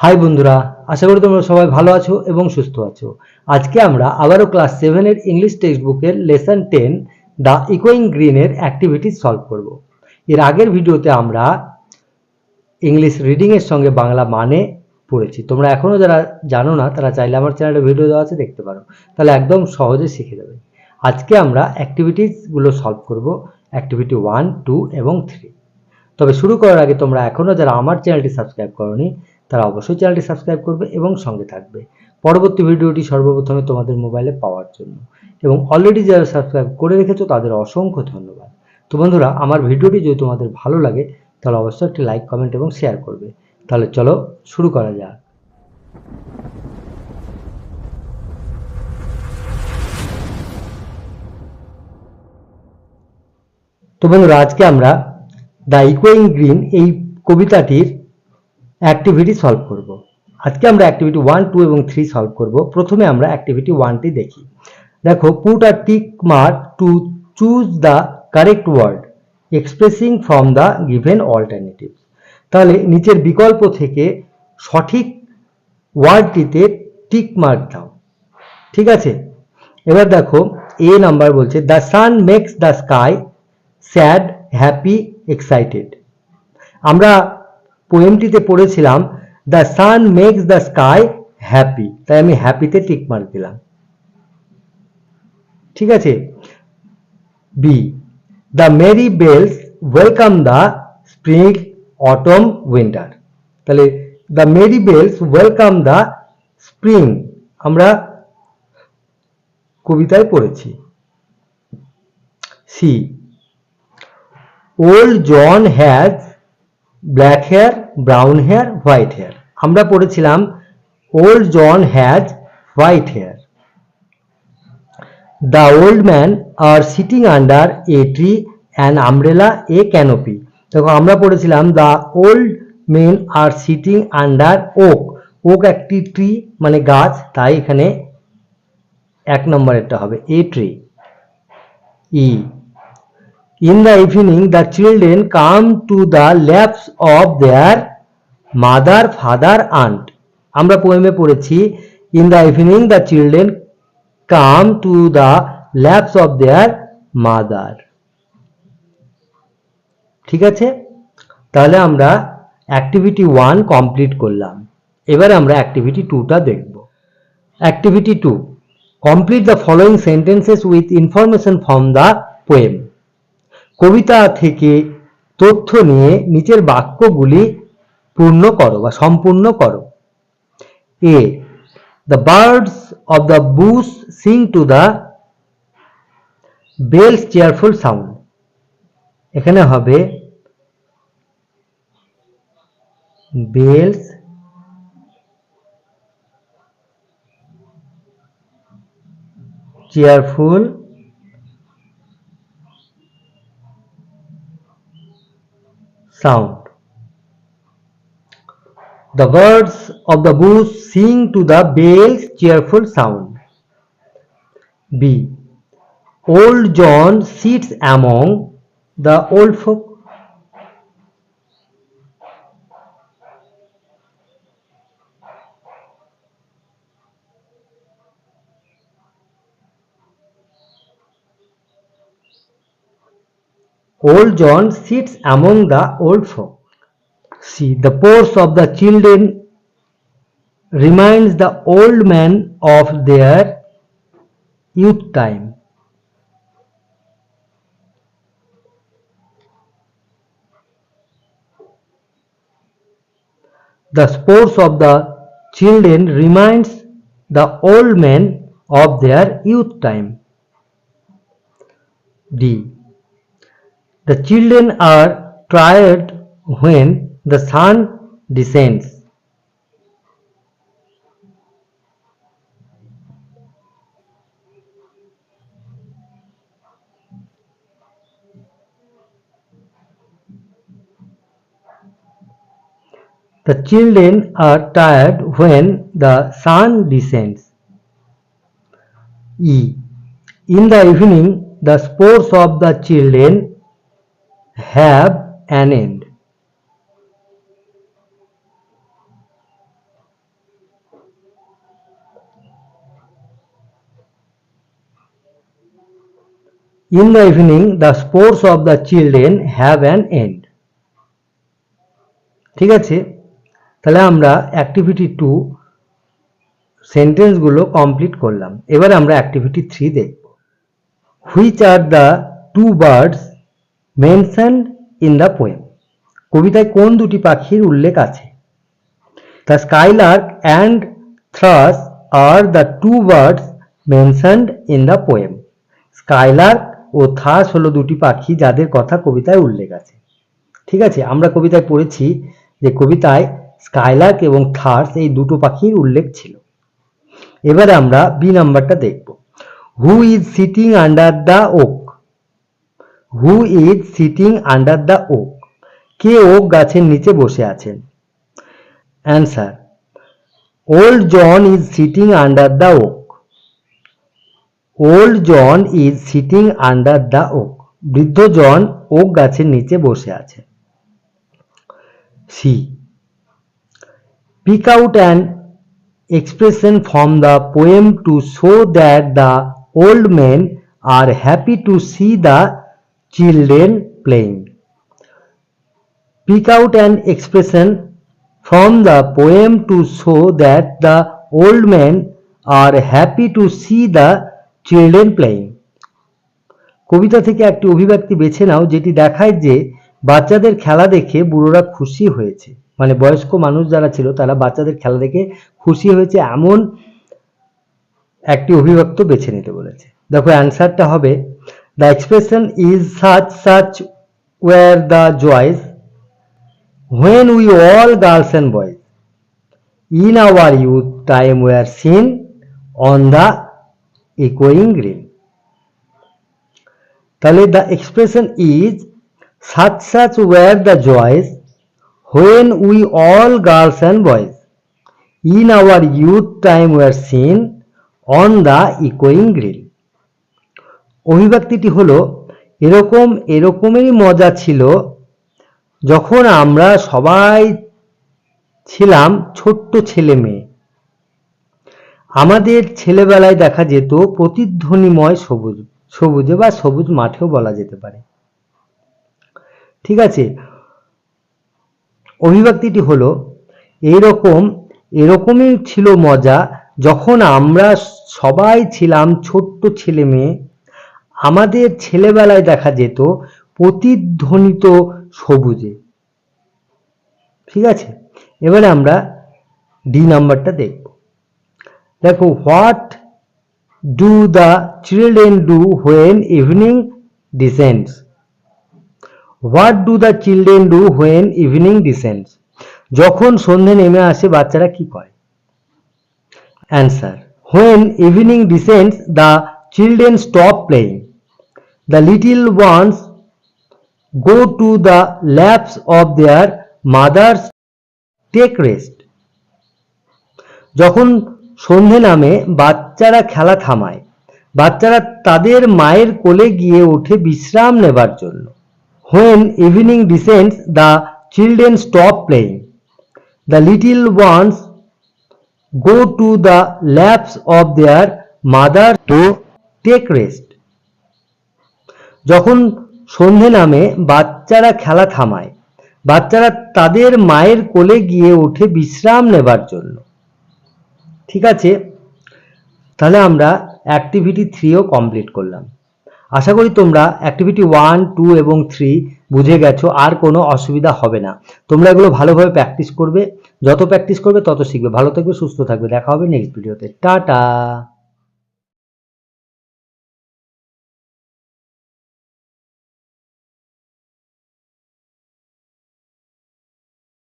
High বন্ধুরা, আশা করি তোমরা সবাই ভালো আছো এবং সুস্থ আছো। আজকে আমরা আবারও ক্লাস 7 এর ইংলিশ টেক্সট বুকের লেসন 10 দ্য ইকোয়িং গ্রিন এর অ্যাক্টিভিটি সলভ করব। এর আগের ভিডিওতে আমরা ইংলিশ রিডিং এর সঙ্গে বাংলা মানে পড়েছি। তোমরা এখনো যারা জানো না তারা চাইলে আমার চ্যানেলে ভিডিও দেওয়া আছে, দেখতে পারো, তাহলে একদম সহজে শিখে যাবে। আজকে আমরা অ্যাক্টিভিটিস গুলো সলভ করব, অ্যাক্টিভিটি 1, 2 এবং 3। তবে শুরু করার আগে তোমরা এখনো যারা আমার চ্যানেলটি সাবস্ক্রাইব করোনি তারা অবশ্যই চ্যানেলটি সাবস্ক্রাইব করবে এবং সঙ্গে থাকবে পরবর্তী ভিডিওটি সর্বপ্রথমে তোমাদের মোবাইলে পাওয়ার জন্য। এবং অলরেডি যারা সাবস্ক্রাইব করে রেখেছো তাদের অসংখ্য ধন্যবাদ। তো বন্ধুরা, আমার ভিডিওটি যদি তোমাদের ভালো লাগে তাহলে অবশ্যই একটি লাইক, কমেন্ট এবং শেয়ার করবে। তাহলে চলো শুরু করা যাক। তো বন্ধুরা, আজকে আমরা দ্য ইকোয়িং গ্রিন এই কবিতাটির অ্যাক্টিভিটি সলভ করব। আজকে আমরা অ্যাক্টিভিটি 1, 2 এবং 3 সলভ করব। প্রথমে আমরা অ্যাক্টিভিটি 1টি দেখি। দেখো, put a tick mark to choose the correct word expressing from the given alternative. তাহলে নিচের বিকল্প থেকে সঠিক ওয়ার্ডটিতে টিক মার্ক দাও। ঠিক আছে, এবার দেখো এ নাম্বার বলছে the sun makes the sky sad, happy, excited. আমরা পোয়েমটিতে পড়েছিলাম the sun makes the sky happy, তাই আমি হ্যাপিতে টিক মার্ক দিলাম। ঠিক আছে, B the merry bells welcome the spring, autumn, winter. তাহলে the merry bells welcome the spring আমরা কবিতায় পড়েছি। C old John has black hair, brown hair, white hair. আমরা পড়েছিলাম old John has white hair. The old man are sitting under a tree, an umbrella, a canopy. দেখো আমরা পড়েছিলাম the old men are sitting under oak. Oak একটি tree মানে গাছ, তাই এখানে এক নম্বরেরটা হবে এ ট্রি। ই In the evening, the children come to the laps of their mother, father, aunt. আমরা পোয়েমে পড়েছি in the evening the children come to the laps of their mother. ঠিক আছে, তাহলে আমরা অ্যাক্টিভিটি 1 কমপ্লিট করলাম। এবার আমরা অ্যাক্টিভিটি 2টা দেখব। Activity 2, complete the following sentences with information from the poem. কবিতা থেকে তথ্য নিয়ে নিচের বাক্যগুলি পূর্ণ করো বা সম্পূর্ণ করো। A the birds of the bush sing to the bells cheerful sound. এখানে হবে bells cheerful sound. The birds of the bush sing to the bell's cheerful sound. B. Old John sits among the old folk. Old John sits among the old folk. C. The pores of the children reminds the old man of their youth time. The sports of the children reminds the old men of their youth time. D. The children are tired when the sun descends. The children are tired when the sun descends. E. In the evening, the sports of the children have an end. In the evening, the sports of the children have an end. ঠিক আছে, তাহলে আমরা activity 2 সেন্টেন্সগুলো complete করলাম। এবার আমরা activity 3 দেখব। Which are the two birds mentioned in the poem? কবিতায় কোন দুটি পাখির উল্লেখ আছে? The skylark and thrush are the two birds mentioned in the poem. Skylark O thrush হলো দুটি পাখি যাদের কথা কবিতায় উল্লেখ আছে। ঠিক আছে, আমরা কবিতায় পড়েছি যে কবিতায় স্কাইলার্ক এবং থ্রাশ এই দুটো পাখির উল্লেখ ছিল। এবারে আমরা বি নাম্বারটা দেখব। Who is sitting under the oak? Who is sitting under the oak? কে ওক গাছের নিচে বসে আছেন? Answer, old John is sitting under the oak. Old John is sitting under the oak. বৃদ্ধ জন ওক গাছের নিচে বসে আছেন। C, pick out an expression from the poem to show that the old men are happy to see the children playing. Pick out an expression from the poem to show that the old men are happy to see the children playing. কবিতা থেকে একটি অভিব্যক্তি বেছে নাও যেটি দেখায় যে বাচ্চাদের খেলা দেখে বুড়োরা খুশি হয়েছে। মানে বয়স্ক মানুষ যারা ছিল তারা বাচ্চাদের খেলা দেখে খুশি হয়েছে এমন একটি অভিব্যক্ত বেছে নিতে বলেছে। দেখো অ্যান্সারটা হবে, the expression is such were the joys when we all girls and boys in our youth time were seen on the echoing green. তাহলে the expression is such were the joys when we all girls and boys in our youth time were seen on the echoing green. অভিব্যক্তিটি হলো, এরকমই মজা ছিল যখন আমরা সবাই ছিলাম ছোট্ট ছেলে মেয়ে। আমাদের ছেলেবেলায় দেখা যেত প্রতিধ্বনিময় সবুজে বা সবুজ মাঠেও বলা যেতে পারে। ঠিক আছে, অভিব্যক্তিটি হলো এরকমই ছিল মজা যখন আমরা সবাই ছিলাম ছোট্ট ছেলে মেয়ে। আমাদের ছেলেবেলায় দেখা যেত প্রতিধ্বনিত সবুজে। ঠিক আছে, এবারে আমরা ডি নাম্বারটা দেখব। দেখো, what do the children do when evening descends? What do the children do when evening descends? যখন সন্ধে নেমে আসে বাচ্চারা কি করে? Answer, when evening descends the children stop playing. The little ones go to the laps of their mothers take rest. যখন সন্ধে নামে বাচ্চারা খেলা থামায়, বাচ্চারা তাদের মায়ের কোলে গিয়ে ওঠে বিশ্রাম নেবার জন্য। When evening descends, the children stop playing. The little ones go to the laps of their mother to take rest. যখন সন্ধে নামে বাচ্চারা খেলা থামায়, বাচ্চারা তাদের মায়ের কোলে গিয়ে ওঠে বিশ্রাম নেবার জন্য। ঠিক আছে, তাহলে আমরা অ্যাক্টিভিটি 3ও কমপ্লিট করলাম। আশা করি তোমরা অ্যাক্টিভিটি 1, 2 এবং 3 বুঝে গেছো, আর কোনো অসুবিধা হবে না। তোমরা এগুলো ভালোভাবে প্র্যাকটিস করবে, যত প্র্যাকটিস করবে তত শিখবে। ভালো থাকবে, সুস্থ থাকবে, দেখা হবে নেক্সট ভিডিওতে। টাটা।